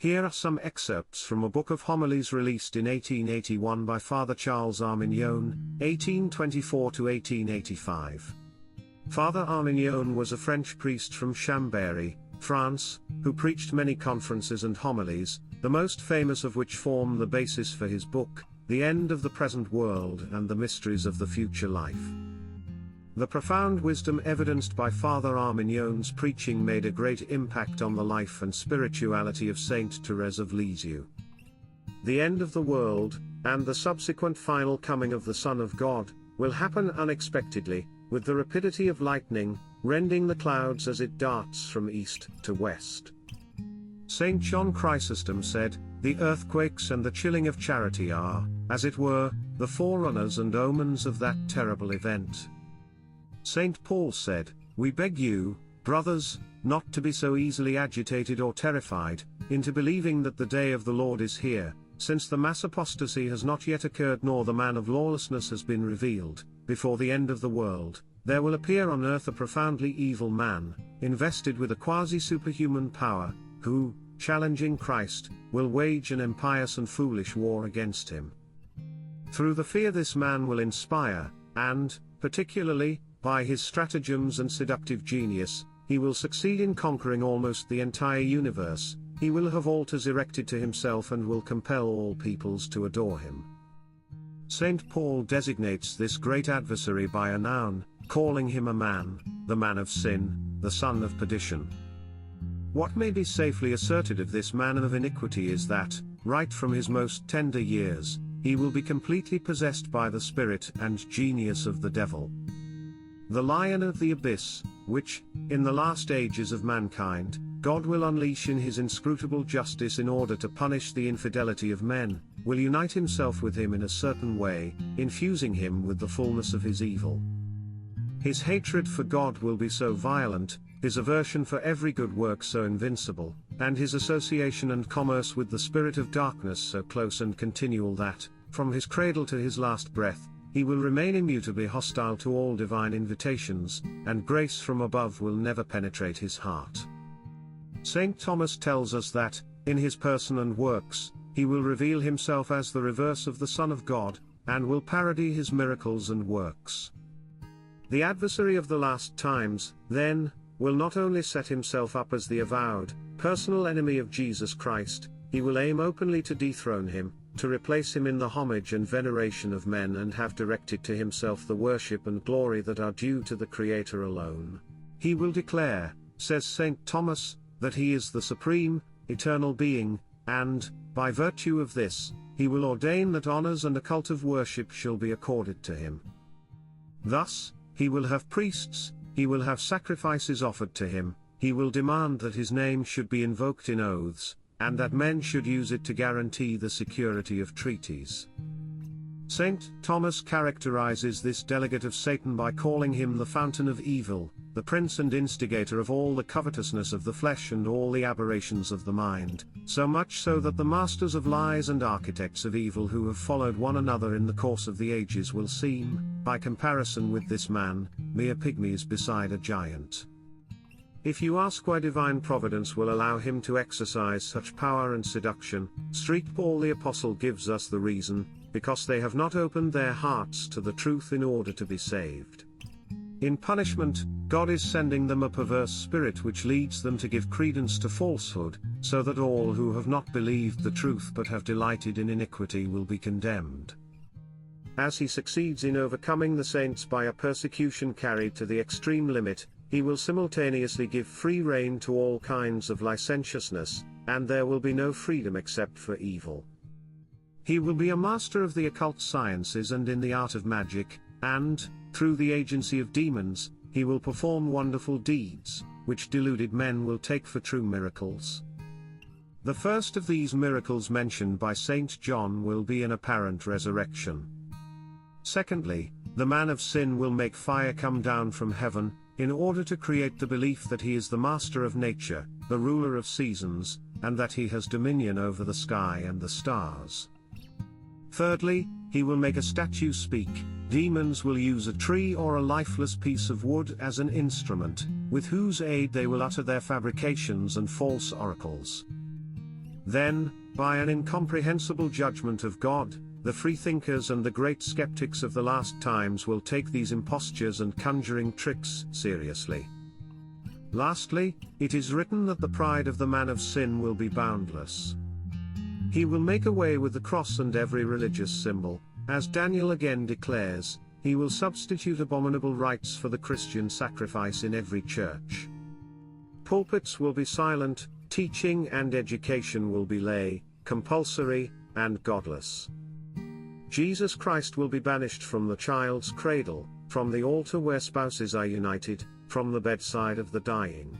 Here are some excerpts from a book of homilies released in 1881 by Father Charles Arminjon, 1824–1885. Father Arminjon was a French priest from Chambery, France, who preached many conferences and homilies, the most famous of which form the basis for his book, The End of the Present World and the Mysteries of the Future Life. The profound wisdom evidenced by Father Arminjon's preaching made a great impact on the life and spirituality of Saint Therese of Lisieux. The end of the world, and the subsequent final coming of the Son of God, will happen unexpectedly, with the rapidity of lightning, rending the clouds as it darts from east to west. Saint John Chrysostom said, "The earthquakes and the chilling of charity are, as it were, the forerunners and omens of that terrible event." Saint Paul said, "We beg you, brothers, not to be so easily agitated or terrified, into believing that the day of the Lord is here, since the mass apostasy has not yet occurred nor the man of lawlessness has been revealed. Before the end of the world, there will appear on earth a profoundly evil man, invested with a quasi-superhuman power, who, challenging Christ, will wage an impious and foolish war against him. Through the fear this man will inspire, and, particularly, by his stratagems and seductive genius, he will succeed in conquering almost the entire universe. He will have altars erected to himself and will compel all peoples to adore him." Saint Paul designates this great adversary by a noun, calling him a man, the man of sin, the son of perdition. What may be safely asserted of this man of iniquity is that, right from his most tender years, he will be completely possessed by the spirit and genius of the devil. The lion of the abyss, which, in the last ages of mankind, God will unleash in his inscrutable justice in order to punish the infidelity of men, will unite himself with him in a certain way, infusing him with the fullness of his evil. His hatred for God will be so violent, his aversion for every good work so invincible, and his association and commerce with the spirit of darkness so close and continual that, from his cradle to his last breath, he will remain immutably hostile to all divine invitations, and grace from above will never penetrate his heart. Saint Thomas tells us that, in his person and works, he will reveal himself as the reverse of the Son of God, and will parody his miracles and works. The adversary of the last times, then, will not only set himself up as the avowed, personal enemy of Jesus Christ, he will aim openly to dethrone him, to replace him in the homage and veneration of men and have directed to himself the worship and glory that are due to the Creator alone. He will declare, says Saint Thomas, that he is the supreme, eternal being, and, by virtue of this, he will ordain that honors and a cult of worship shall be accorded to him. Thus, he will have priests, he will have sacrifices offered to him, he will demand that his name should be invoked in oaths, and that men should use it to guarantee the security of treaties. Saint Thomas characterizes this delegate of Satan by calling him the fountain of evil, the prince and instigator of all the covetousness of the flesh and all the aberrations of the mind, so much so that the masters of lies and architects of evil who have followed one another in the course of the ages will seem, by comparison with this man, mere pygmies beside a giant. If you ask why divine providence will allow him to exercise such power and seduction, St. Paul the Apostle gives us the reason: because they have not opened their hearts to the truth in order to be saved. In punishment, God is sending them a perverse spirit which leads them to give credence to falsehood, so that all who have not believed the truth but have delighted in iniquity will be condemned. As he succeeds in overcoming the saints by a persecution carried to the extreme limit, he will simultaneously give free rein to all kinds of licentiousness, and there will be no freedom except for evil. He will be a master of the occult sciences and in the art of magic, and, through the agency of demons, he will perform wonderful deeds, which deluded men will take for true miracles. The first of these miracles mentioned by Saint John will be an apparent resurrection. Secondly, the man of sin will make fire come down from heaven, in order to create the belief that he is the master of nature, the ruler of seasons, and that he has dominion over the sky and the stars. Thirdly, he will make a statue speak. Demons will use a tree or a lifeless piece of wood as an instrument, with whose aid they will utter their fabrications and false oracles. Then, by an incomprehensible judgment of God, the freethinkers and the great skeptics of the last times will take these impostures and conjuring tricks seriously. Lastly, it is written that the pride of the man of sin will be boundless. He will make away with the cross and every religious symbol. As Daniel again declares, he will substitute abominable rites for the Christian sacrifice in every church. Pulpits will be silent, teaching and education will be lay, compulsory, and godless. Jesus Christ will be banished from the child's cradle, from the altar where spouses are united, from the bedside of the dying.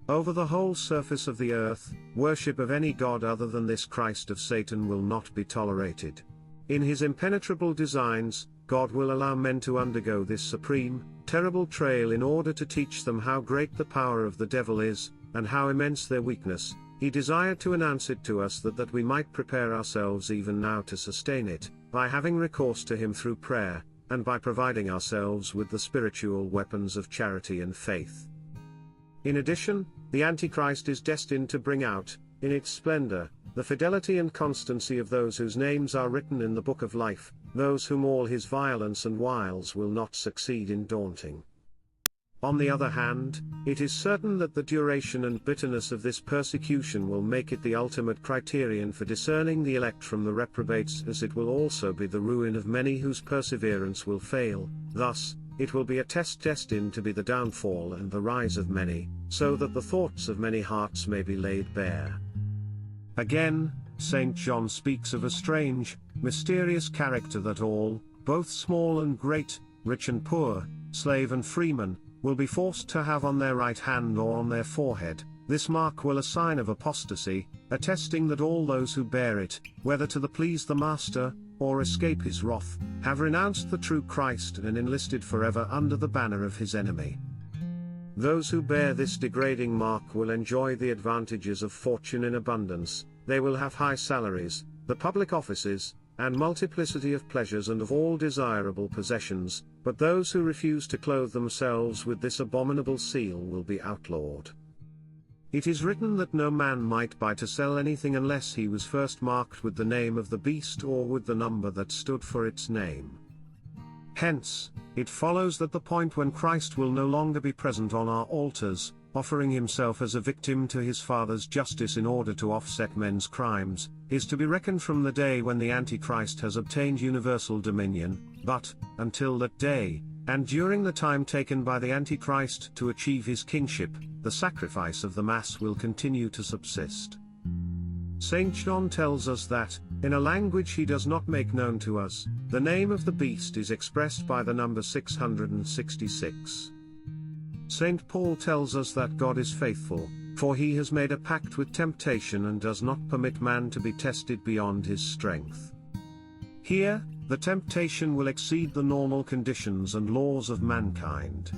Over the whole surface of the earth, worship of any god other than this Christ of Satan will not be tolerated. In his impenetrable designs, God will allow men to undergo this supreme, terrible trial in order to teach them how great the power of the devil is, and how immense their weakness. He desired to announce it to us that we might prepare ourselves even now to sustain it, by having recourse to him through prayer, and by providing ourselves with the spiritual weapons of charity and faith. In addition, the Antichrist is destined to bring out, in its splendor, the fidelity and constancy of those whose names are written in the book of life, those whom all his violence and wiles will not succeed in daunting. On the other hand, it is certain that the duration and bitterness of this persecution will make it the ultimate criterion for discerning the elect from the reprobates, as it will also be the ruin of many whose perseverance will fail. Thus, it will be a test destined to be the downfall and the rise of many, so that the thoughts of many hearts may be laid bare. Again, St. John speaks of a strange, mysterious character that all, both small and great, rich and poor, slave and freeman, will be forced to have on their right hand or on their forehead. This mark will a sign of apostasy, attesting that all those who bear it, whether to please the Master, or escape his wrath, have renounced the true Christ and enlisted forever under the banner of his enemy. Those who bear this degrading mark will enjoy the advantages of fortune in abundance. They will have high salaries, the public offices, and multiplicity of pleasures and of all desirable possessions, but those who refuse to clothe themselves with this abominable seal will be outlawed. It is written that no man might buy to sell anything unless he was first marked with the name of the beast or with the number that stood for its name. Hence, it follows that the point when Christ will no longer be present on our altars, offering himself as a victim to his Father's justice in order to offset men's crimes, is to be reckoned from the day when the Antichrist has obtained universal dominion. But, until that day, and during the time taken by the Antichrist to achieve his kingship, the sacrifice of the Mass will continue to subsist. St. John tells us that, in a language he does not make known to us, the name of the beast is expressed by the number 666. St. Paul tells us that God is faithful, for he has made a pact with temptation and does not permit man to be tested beyond his strength. Here, the temptation will exceed the normal conditions and laws of mankind.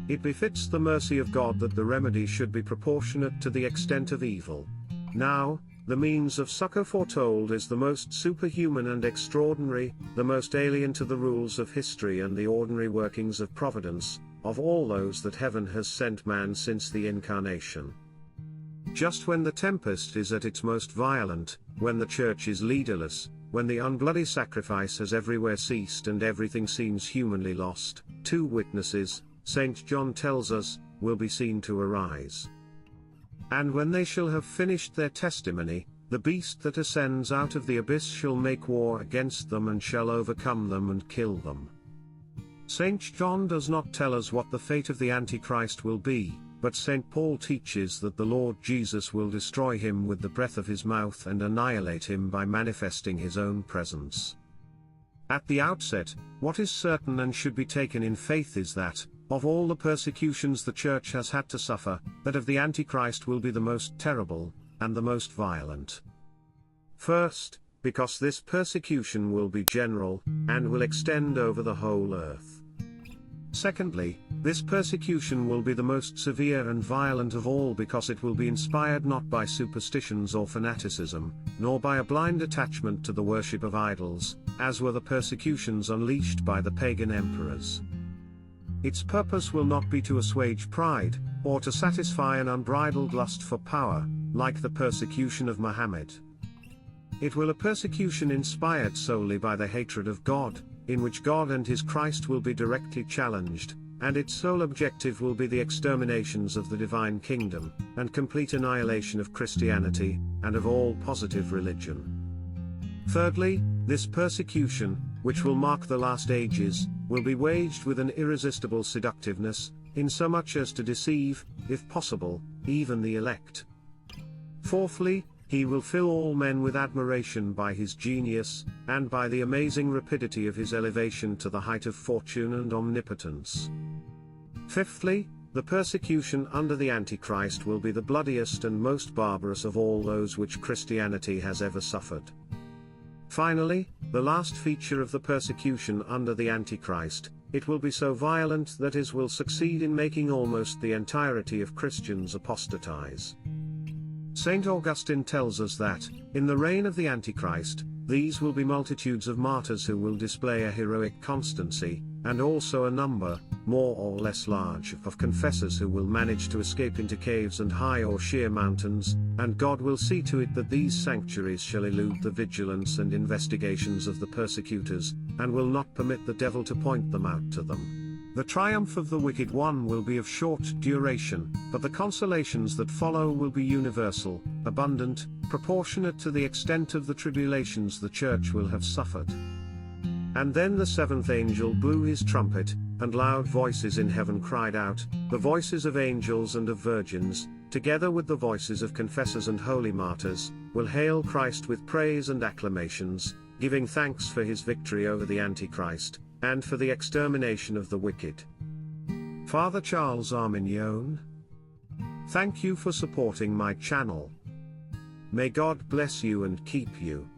It befits the mercy of God that the remedy should be proportionate to the extent of evil. Now, the means of succor foretold is the most superhuman and extraordinary, the most alien to the rules of history and the ordinary workings of providence, of all those that heaven has sent man since the Incarnation. Just when the tempest is at its most violent, when the Church is leaderless, when the unbloody sacrifice has everywhere ceased and everything seems humanly lost, two witnesses, St. John tells us, will be seen to arise. And when they shall have finished their testimony, the beast that ascends out of the abyss shall make war against them and shall overcome them and kill them. St. John does not tell us what the fate of the Antichrist will be, but St. Paul teaches that the Lord Jesus will destroy him with the breath of his mouth and annihilate him by manifesting his own presence. At the outset, what is certain and should be taken in faith is that, of all the persecutions the Church has had to suffer, that of the Antichrist will be the most terrible, and the most violent. First, because this persecution will be general, and will extend over the whole earth. Secondly, this persecution will be the most severe and violent of all because it will be inspired not by superstitions or fanaticism, nor by a blind attachment to the worship of idols, as were the persecutions unleashed by the pagan emperors. Its purpose will not be to assuage pride, or to satisfy an unbridled lust for power, like the persecution of Muhammad. It will a persecution inspired solely by the hatred of God, in which God and his Christ will be directly challenged, and its sole objective will be the exterminations of the divine kingdom, and complete annihilation of Christianity, and of all positive religion. Thirdly, this persecution, which will mark the last ages, will be waged with an irresistible seductiveness, insomuch as to deceive, if possible, even the elect. Fourthly, he will fill all men with admiration by his genius, and by the amazing rapidity of his elevation to the height of fortune and omnipotence. Fifthly, the persecution under the Antichrist will be the bloodiest and most barbarous of all those which Christianity has ever suffered. Finally, the last feature of the persecution under the Antichrist, it will be so violent that it will succeed in making almost the entirety of Christians apostatize. St. Augustine tells us that, in the reign of the Antichrist, these will be multitudes of martyrs who will display a heroic constancy, and also a number, more or less large, of confessors who will manage to escape into caves and high or sheer mountains, and God will see to it that these sanctuaries shall elude the vigilance and investigations of the persecutors, and will not permit the devil to point them out to them. The triumph of the wicked one will be of short duration, but the consolations that follow will be universal, abundant, proportionate to the extent of the tribulations the Church will have suffered. And then the seventh angel blew his trumpet, and loud voices in heaven cried out, the voices of angels and of virgins, together with the voices of confessors and holy martyrs, will hail Christ with praise and acclamations, giving thanks for his victory over the Antichrist, and for the extermination of the wicked. Father Charles Arminjon. Thank you for supporting my channel. May God bless you and keep you.